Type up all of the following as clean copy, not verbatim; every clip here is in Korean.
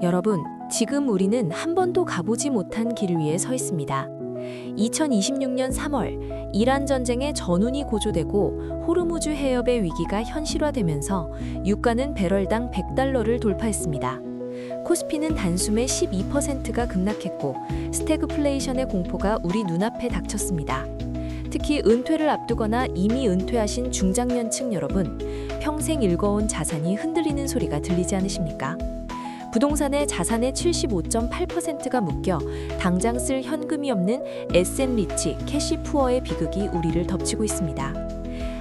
여러분, 지금 우리는 한 번도 가보지 못한 길 위에 서 있습니다. 2026년 3월, 이란 전쟁의 전운이 고조되고 호르무즈 해협의 위기가 현실화되면서 유가는 배럴당 $100를 돌파했습니다. 코스피는 단숨에 12%가 급락했고 스태그플레이션의 공포가 우리 눈앞에 닥쳤습니다. 특히 은퇴를 앞두거나 이미 은퇴하신 중장년층 여러분, 평생 일궈온 자산이 흔들리는 소리가 들리지 않으십니까? 부동산의 자산의 75.8%가 묶여 당장 쓸 현금이 없는 에셋리치, 캐시푸어의 비극이 우리를 덮치고 있습니다.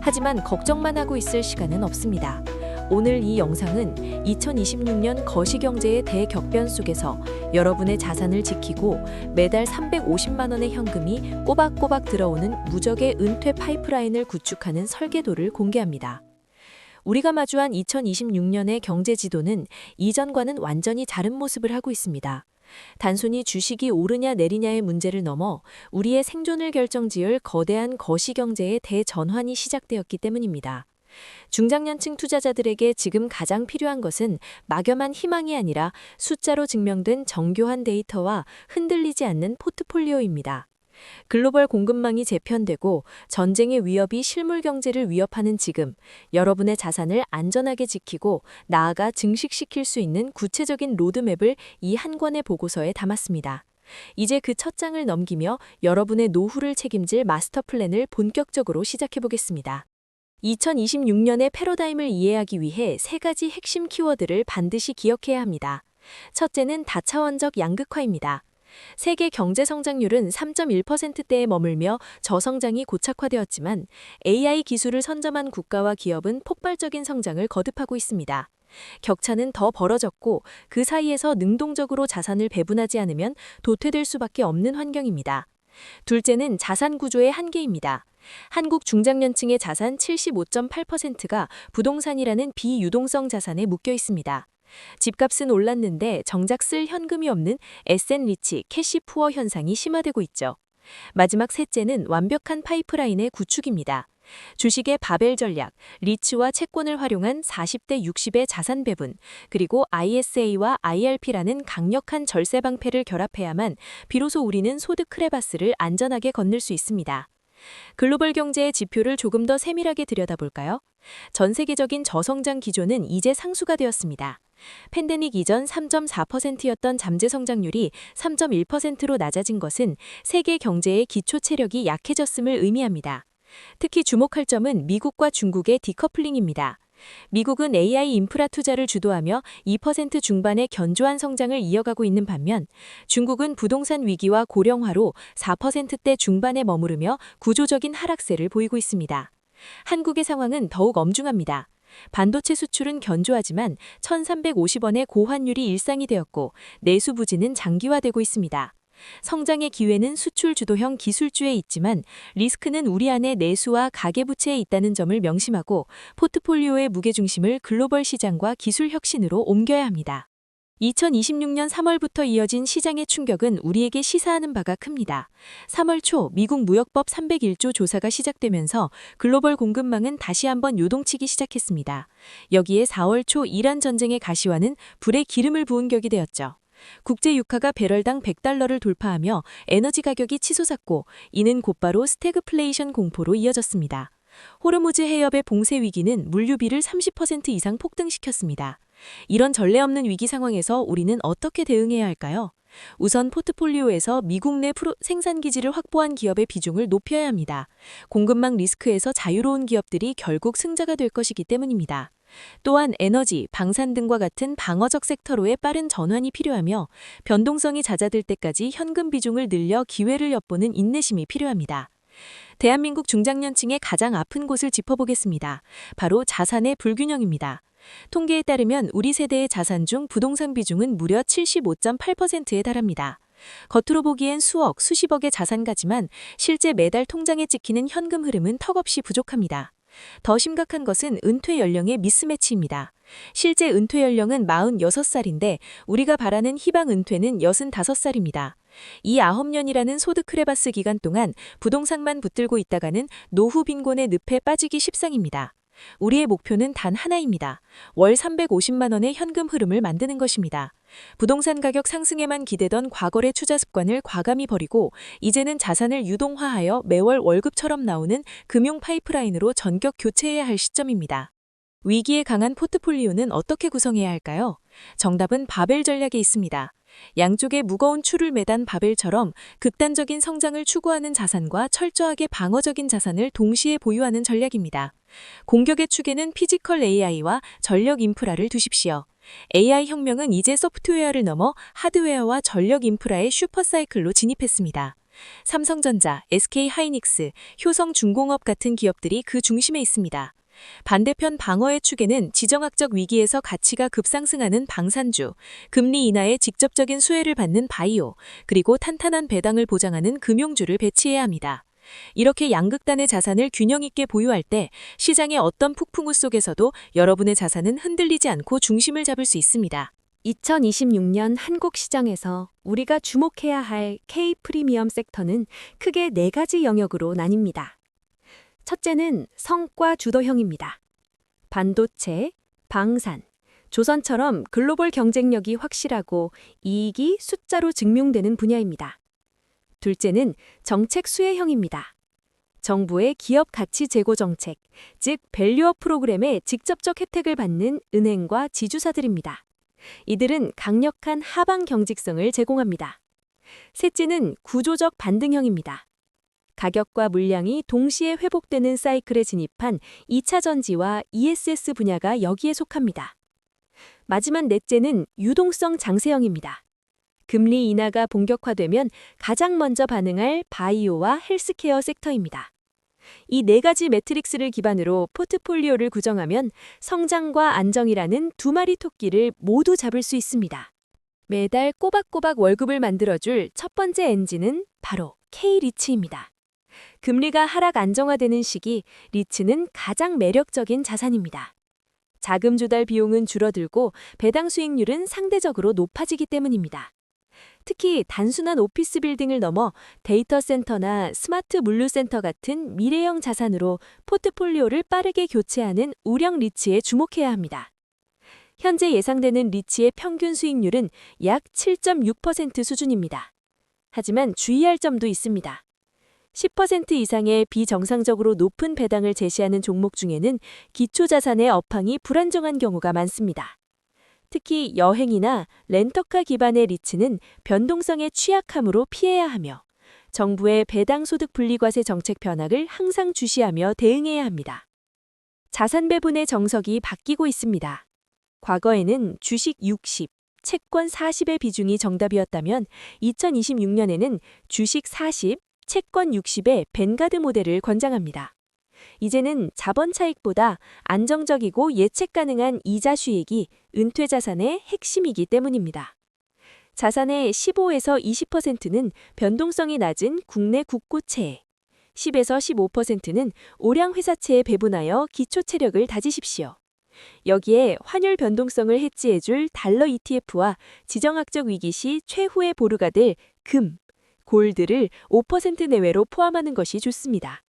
하지만 걱정만 하고 있을 시간은 없습니다. 오늘 이 영상은 2026년 거시경제의 대격변 속에서 여러분의 자산을 지키고 매달 350만 원의 현금이 꼬박꼬박 들어오는 무적의 은퇴 파이프라인을 구축하는 설계도를 공개합니다. 우리가 마주한 2026년의 경제 지도는 이전과는 완전히 다른 모습을 하고 있습니다. 단순히 주식이 오르냐 내리냐의 문제를 넘어 우리의 생존을 결정지을 거대한 거시경제의 대전환이 시작되었기 때문입니다. 중장년층 투자자들에게 지금 가장 필요한 것은 막연한 희망이 아니라 숫자로 증명된 정교한 데이터와 흔들리지 않는 포트폴리오입니다. 글로벌 공급망이 재편되고 전쟁의 위협이 실물 경제를 위협하는 지금, 여러분의 자산을 안전하게 지키고 나아가 증식시킬 수 있는 구체적인 로드맵을 이 한 권의 보고서에 담았습니다. 이제 그 첫 장을 넘기며 여러분의 노후를 책임질 마스터 플랜을 본격적으로 시작해 보겠습니다. 2026년의 패러다임을 이해하기 위해 세 가지 핵심 키워드를 반드시 기억해야 합니다. 첫째는 다차원적 양극화입니다. 세계 경제 성장률은 3.1%대에 머물며 저성장이 고착화되었지만 AI 기술을 선점한 국가와 기업은 폭발적인 성장을 거듭하고 있습니다. 격차는 더 벌어졌고 그 사이에서 능동적으로 자산을 배분하지 않으면 도태될 수밖에 없는 환경입니다. 둘째는 자산 구조의 한계입니다. 한국 중장년층의 자산 75.8%가 부동산이라는 비유동성 자산에 묶여 있습니다. 집값은 올랐는데 정작 쓸 현금이 없는 에셋리치, 캐시푸어 현상이 심화되고 있죠. 마지막 셋째는 완벽한 파이프라인의 구축입니다. 주식의 바벨 전략, 리츠와 채권을 활용한 40대 60의 자산 배분, 그리고 ISA와 IRP라는 강력한 절세 방패를 결합해야만 비로소 우리는 소득 크레바스를 안전하게 건널 수 있습니다. 글로벌 경제의 지표를 조금 더 세밀하게 들여다볼까요? 전 세계적인 저성장 기조는 이제 상수가 되었습니다. 팬데믹 이전 3.4%였던 잠재 성장률이 3.1%로 낮아진 것은 세계 경제의 기초 체력이 약해졌음을 의미합니다. 특히 주목할 점은 미국과 중국의 디커플링입니다. 미국은 AI 인프라 투자를 주도하며 2% 중반의 견조한 성장을 이어가고 있는 반면 중국은 부동산 위기와 고령화로 4%대 중반에 머무르며 구조적인 하락세를 보이고 있습니다. 한국의 상황은 더욱 엄중합니다. 반도체 수출은 견조하지만 1,350원의 고환율이 일상이 되었고 내수 부진은 장기화되고 있습니다. 성장의 기회는 수출 주도형 기술주에 있지만 리스크는 우리 안의 내수와 가계부채에 있다는 점을 명심하고 포트폴리오의 무게중심을 글로벌 시장과 기술 혁신으로 옮겨야 합니다. 2026년 3월부터 이어진 시장의 충격은 우리에게 시사하는 바가 큽니다. 3월 초 미국 무역법 301조 조사가 시작되면서 글로벌 공급망은 다시 한번 요동치기 시작했습니다. 여기에 4월 초 이란 전쟁의 가시화는 불에 기름을 부은 격이 되었죠. 국제 유가가 배럴당 $100를 돌파하며 에너지 가격이 치솟았고 이는 곧바로 스태그플레이션 공포로 이어졌습니다. 호르무즈 해협의 봉쇄 위기는 물류비를 30% 이상 폭등시켰습니다. 이런 전례 없는 위기 상황에서 우리는 어떻게 대응해야 할까요? 우선 포트폴리오에서 미국 내 생산 기지를 확보한 기업의 비중을 높여야 합니다. 공급망 리스크에서 자유로운 기업들이 결국 승자가 될 것이기 때문입니다. 또한 에너지, 방산 등과 같은 방어적 섹터로의 빠른 전환이 필요하며 변동성이 잦아들 때까지 현금 비중을 늘려 기회를 엿보는 인내심이 필요합니다. 대한민국 중장년층의 가장 아픈 곳을 짚어보겠습니다. 바로 자산의 불균형입니다. 통계에 따르면 우리 세대의 자산 중 부동산 비중은 무려 75.8%에 달합니다. 겉으로 보기엔 수억, 수십억의 자산가지만 실제 매달 통장에 찍히는 현금 흐름은 턱없이 부족합니다. 더 심각한 것은 은퇴 연령의 미스매치입니다. 실제 은퇴 연령은 46살인데 우리가 바라는 희망 은퇴는 65살입니다. 이 9년이라는 소득 크레바스 기간 동안 부동산만 붙들고 있다가는 노후 빈곤의 늪에 빠지기 십상입니다. 우리의 목표는 단 하나입니다. 월 350만 원의 현금 흐름을 만드는 것입니다. 부동산 가격 상승에만 기대던 과거의 투자 습관을 과감히 버리고 이제는 자산을 유동화하여 매월 월급처럼 나오는 금융 파이프라인으로 전격 교체해야 할 시점입니다. 위기에 강한 포트폴리오는 어떻게 구성해야 할까요? 정답은 바벨 전략에 있습니다. 양쪽에 무거운 추를 매단 바벨처럼 극단적인 성장을 추구하는 자산과 철저하게 방어적인 자산을 동시에 보유하는 전략입니다. 공격의 축에는 피지컬 AI와 전력 인프라를 두십시오. AI 혁명은 이제 소프트웨어를 넘어 하드웨어와 전력 인프라의 슈퍼사이클로 진입했습니다. 삼성전자, SK하이닉스, 효성중공업 같은 기업들이 그 중심에 있습니다. 반대편 방어의 축에는 지정학적 위기에서 가치가 급상승하는 방산주, 금리 인하에 직접적인 수혜를 받는 바이오, 그리고 탄탄한 배당을 보장하는 금융주를 배치해야 합니다. 이렇게 양극단의 자산을 균형 있게 보유할 때 시장의 어떤 폭풍우 속에서도 여러분의 자산은 흔들리지 않고 중심을 잡을 수 있습니다. 2026년 한국 시장에서 우리가 주목해야 할 K 프리미엄 섹터는 크게 4가지 영역으로 나뉩니다. 첫째는 성과 주도형입니다. 반도체, 방산, 조선처럼 글로벌 경쟁력이 확실하고 이익이 숫자로 증명되는 분야입니다. 둘째는 정책 수혜형입니다. 정부의 기업 가치 제고 정책, 즉 밸류업 프로그램에 직접적 혜택을 받는 은행과 지주사들입니다. 이들은 강력한 하방 경직성을 제공합니다. 셋째는 구조적 반등형입니다. 가격과 물량이 동시에 회복되는 사이클에 진입한 2차 전지와 ESS 분야가 여기에 속합니다. 마지막 넷째는 유동성 장세형입니다. 금리 인하가 본격화되면 가장 먼저 반응할 바이오와 헬스케어 섹터입니다. 이 4가지 매트릭스를 기반으로 포트폴리오를 구성하면 성장과 안정이라는 2마리 토끼를 모두 잡을 수 있습니다. 매달 꼬박꼬박 월급을 만들어줄 첫 번째 엔진은 바로 K리츠입니다. 금리가 하락 안정화되는 시기, 리츠는 가장 매력적인 자산입니다. 자금 조달 비용은 줄어들고 배당 수익률은 상대적으로 높아지기 때문입니다. 특히 단순한 오피스 빌딩을 넘어 데이터 센터나 스마트 물류센터 같은 미래형 자산으로 포트폴리오를 빠르게 교체하는 우량 리츠에 주목해야 합니다. 현재 예상되는 리츠의 평균 수익률은 약 7.6% 수준입니다. 하지만 주의할 점도 있습니다. 10% 이상의 비정상적으로 높은 배당을 제시하는 종목 중에는 기초자산의 업황이 불안정한 경우가 많습니다. 특히 여행이나 렌터카 기반의 리츠는 변동성에 취약하므로 피해야 하며 정부의 배당 소득 분리과세 정책 변화를 항상 주시하며 대응해야 합니다. 자산 배분의 정석이 바뀌고 있습니다. 과거에는 주식 60, 채권 40의 비중이 정답이었다면 2026년에는 주식 40, 채권 60의 벤가드 모델을 권장합니다. 이제는 자본 차익보다 안정적이고 예측 가능한 이자 수익이 은퇴 자산의 핵심이기 때문입니다. 자산의 15에서 20%는 변동성이 낮은 국내 국고채, 10에서 15%는 오량 회사채에 배분하여 기초 체력을 다지십시오. 여기에 환율 변동성을 해지해줄 달러 ETF와 지정학적 위기 시 최후의 보루가 될 금, 골드를 5% 내외로 포함하는 것이 좋습니다.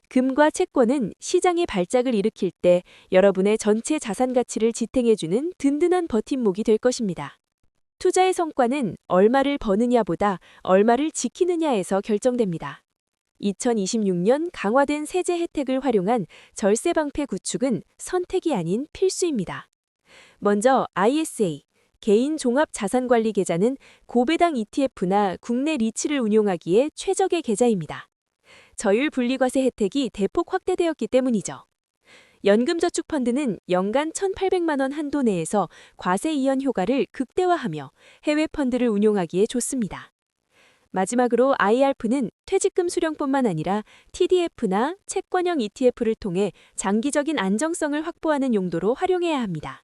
금과 채권은 시장의 발작을 일으킬 때 여러분의 전체 자산 가치를 지탱해주는 든든한 버팀목이 될 것입니다. 투자의 성과는 얼마를 버느냐보다 얼마를 지키느냐에서 결정됩니다. 2026년 강화된 세제 혜택을 활용한 절세 방패 구축은 선택이 아닌 필수입니다. 먼저 ISA, 개인 종합 자산관리 계좌는 고배당 ETF나 국내 리츠를 운용하기에 최적의 계좌입니다. 저율 분리과세 혜택이 대폭 확대되었기 때문이죠. 연금저축펀드는 연간 1,800만 원 한도 내에서 과세 이연 효과를 극대화하며 해외 펀드를 운용하기에 좋습니다. 마지막으로 IRF는 퇴직금 수령뿐만 아니라 TDF나 채권형 ETF를 통해 장기적인 안정성을 확보하는 용도로 활용해야 합니다.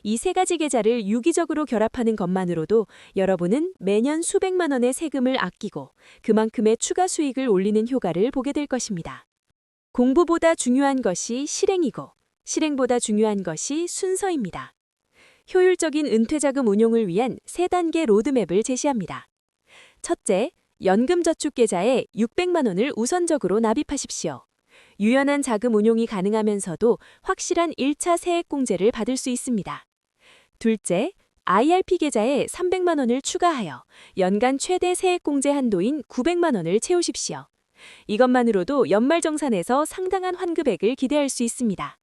이 3가지 계좌를 유기적으로 결합하는 것만으로도 여러분은 매년 수백만 원의 세금을 아끼고 그만큼의 추가 수익을 올리는 효과를 보게 될 것입니다. 공부보다 중요한 것이 실행이고 실행보다 중요한 것이 순서입니다. 효율적인 은퇴자금 운용을 위한 3단계 로드맵을 제시합니다. 첫째, 연금저축계좌에 600만 원을 우선적으로 납입하십시오. 유연한 자금 운용이 가능하면서도 확실한 1차 세액공제를 받을 수 있습니다. 둘째, IRP 계좌에 300만 원을 추가하여 연간 최대 세액공제 한도인 900만 원을 채우십시오. 이것만으로도 연말정산에서 상당한 환급액을 기대할 수 있습니다.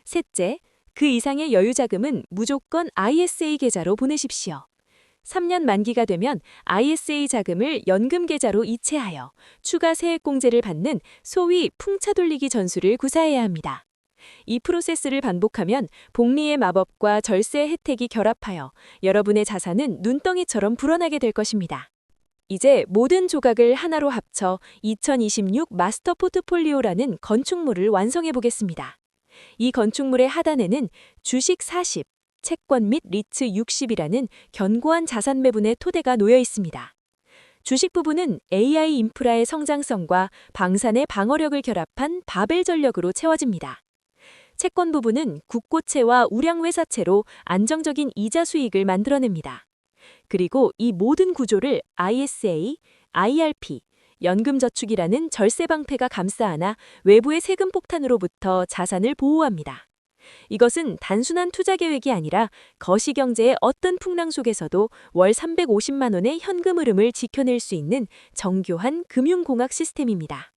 셋째, 그 이상의 여유자금은 무조건 ISA 계좌로 보내십시오. 3년 만기가 되면 ISA 자금을 연금 계좌로 이체하여 추가 세액공제를 받는 소위 풍차 돌리기 전술을 구사해야 합니다. 이 프로세스를 반복하면 복리의 마법과 절세 혜택이 결합하여 여러분의 자산은 눈덩이처럼 불어나게 될 것입니다. 이제 모든 조각을 하나로 합쳐 2026 마스터 포트폴리오라는 건축물을 완성해 보겠습니다. 이 건축물의 하단에는 주식 40, 채권 및 리츠 60이라는 견고한 자산 매분의 토대가 놓여 있습니다. 주식 부분은 AI 인프라의 성장성과 방산의 방어력을 결합한 바벨 전력으로 채워집니다. 채권 부분은 국고채와 우량회사채로 안정적인 이자 수익을 만들어냅니다. 그리고 이 모든 구조를 ISA, IRP, 연금저축이라는 절세 방패가 감싸 안아 외부의 세금 폭탄으로부터 자산을 보호합니다. 이것은 단순한 투자 계획이 아니라 거시경제의 어떤 풍랑 속에서도 월 350만 원의 현금 흐름을 지켜낼 수 있는 정교한 금융공학 시스템입니다.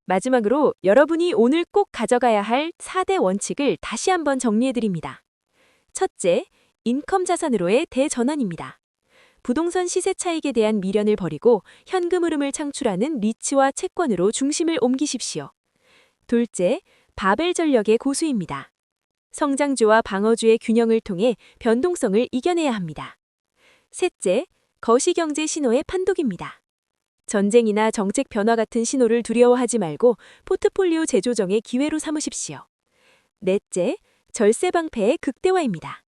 마지막으로 여러분이 오늘 꼭 가져가야 할 4대 원칙을 다시 한번 정리해드립니다. 첫째, 인컴 자산으로의 대전환입니다. 부동산 시세 차익에 대한 미련을 버리고 현금 흐름을 창출하는 리츠와 채권으로 중심을 옮기십시오. 둘째, 바벨 전력의 고수입니다. 성장주와 방어주의 균형을 통해 변동성을 이겨내야 합니다. 셋째, 거시경제 신호의 판독입니다. 전쟁이나 정책 변화 같은 신호를 두려워하지 말고 포트폴리오 재조정의 기회로 삼으십시오. 넷째, 절세 방패의 극대화입니다.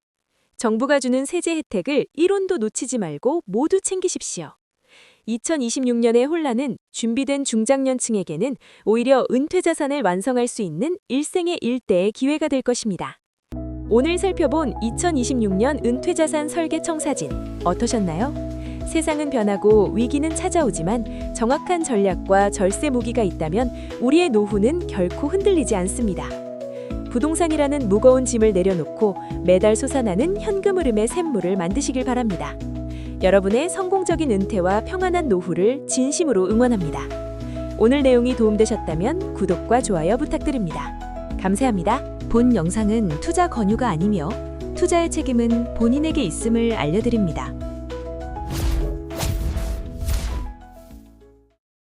정부가 주는 세제 혜택을 1원도 놓치지 말고 모두 챙기십시오. 2026년의 혼란은 준비된 중장년층에게는 오히려 은퇴 자산을 완성할 수 있는 일생의 일대의 기회가 될 것입니다. 오늘 살펴본 2026년 은퇴 자산 설계 청사진 어떠셨나요? 세상은 변하고 위기는 찾아오지만 정확한 전략과 절세 무기가 있다면 우리의 노후는 결코 흔들리지 않습니다. 부동산이라는 무거운 짐을 내려놓고 매달 솟아나는 현금 흐름의 샘물을 만드시길 바랍니다. 여러분의 성공적인 은퇴와 평안한 노후를 진심으로 응원합니다. 오늘 내용이 도움되셨다면 구독과 좋아요 부탁드립니다. 감사합니다. 본 영상은 투자 권유가 아니며 투자의 책임은 본인에게 있음을 알려드립니다.